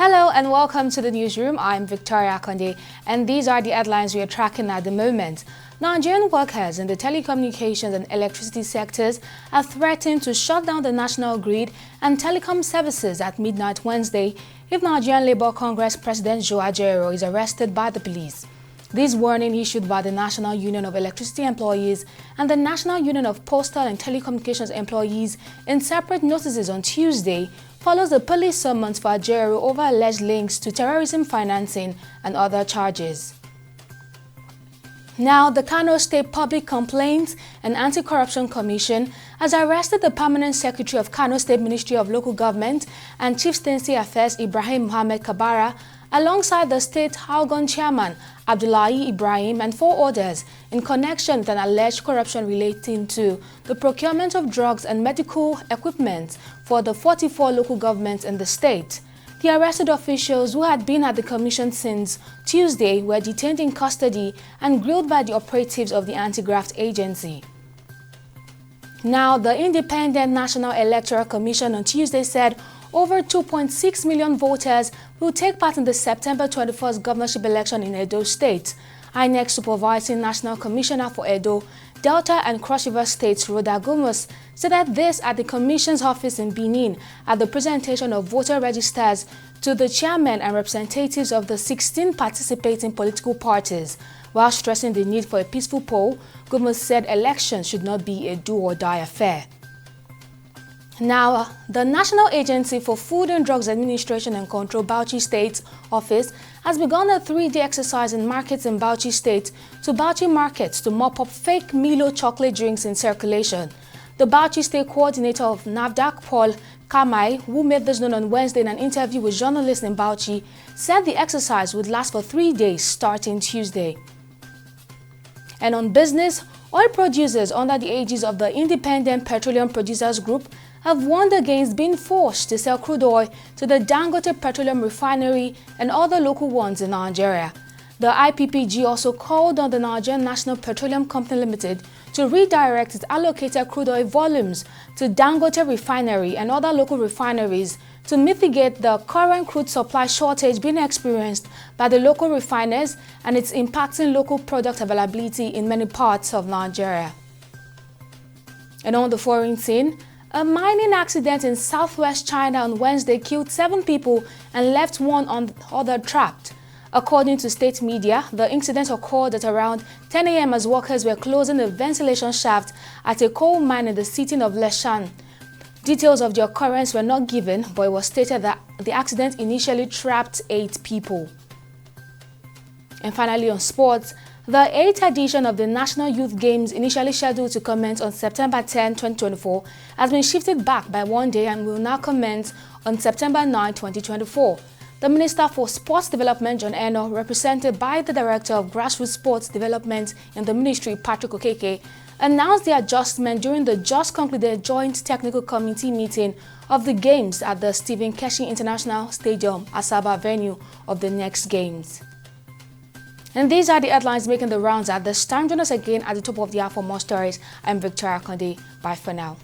Hello and welcome to the newsroom. I'm Victoria Akonde, and these are the headlines we are tracking at the moment. Nigerian workers in the telecommunications and electricity sectors are threatened to shut down the national grid and telecom services at midnight Wednesday if Nigerian Labour Congress President Joe Ajaero is arrested by the police. This warning issued by the National Union of Electricity Employees and the National Union of Postal and Telecommunications Employees in separate notices on Tuesday follows the police summons for Ajaero over alleged links to terrorism financing and other charges. Now, the Kano State Public Complaints and Anti-Corruption Commission has arrested the Permanent Secretary of Kano State Ministry of Local Government and Chieftaincy Affairs Ibrahim Mohammed Kabara, alongside the State Algon Chairman Abdullahi Ibrahim and 4 others in connection with an alleged corruption relating to the procurement of drugs and medical equipment for the 44 local governments in the state. The arrested officials, who had been at the commission since Tuesday, were detained in custody and grilled by the operatives of the Anti-Graft Agency. Now, the Independent National Electoral Commission on Tuesday said over 2.6 million voters will take part in the September 21st governorship election in Edo State. INEC Supervising National Commissioner for Edo, Delta and Cross River States, Rhoda Gomes, said that this at the Commission's office in Benin at the presentation of voter registers to the chairmen and representatives of the 16 participating political parties. While stressing the need for a peaceful poll, Gomes said elections should not be a do-or-die affair. Now, the National Agency for Food and Drugs Administration and Control Bauchi State Office has begun a 3-day exercise in markets in Bauchi State to Bauchi markets to mop up fake Milo chocolate drinks in circulation. The Bauchi State Coordinator of NAFDAC, Paul Kamai, who made this known on Wednesday in an interview with journalists in Bauchi, said the exercise would last for 3 days starting Tuesday. And on business, oil producers under the aegis of the Independent Petroleum Producers Group have warned against being forced to sell crude oil to the Dangote Petroleum Refinery and other local ones in Nigeria. The IPPG also called on the Nigerian National Petroleum Company Limited to redirect its allocated crude oil volumes to Dangote Refinery and other local refineries to mitigate the current crude supply shortage being experienced by the local refiners and its impacting local product availability in many parts of Nigeria. And on the foreign scene, a mining accident in southwest China on Wednesday killed 7 people and left 1 other trapped. According to state media, the incident occurred at around 10 a.m. as workers were closing a ventilation shaft at a coal mine in the city of Leshan. Details of the occurrence were not given, but it was stated that the accident initially trapped 8 people. And finally, on sports, the 8th edition of the National Youth Games, initially scheduled to commence on September 10, 2024, has been shifted back by 1 day and will now commence on September 9, 2024. The Minister for Sports Development, John Eno, represented by the Director of Grassroots Sports Development in the Ministry, Patrick Okeke, announced the adjustment during the just concluded Joint Technical Committee meeting of the Games at the Stephen Keshi International Stadium, Asaba venue of the next Games. And these are the headlines making the rounds at this time. Join us again at the top of the hour for more stories. I'm Victoria Akonde. Bye for now.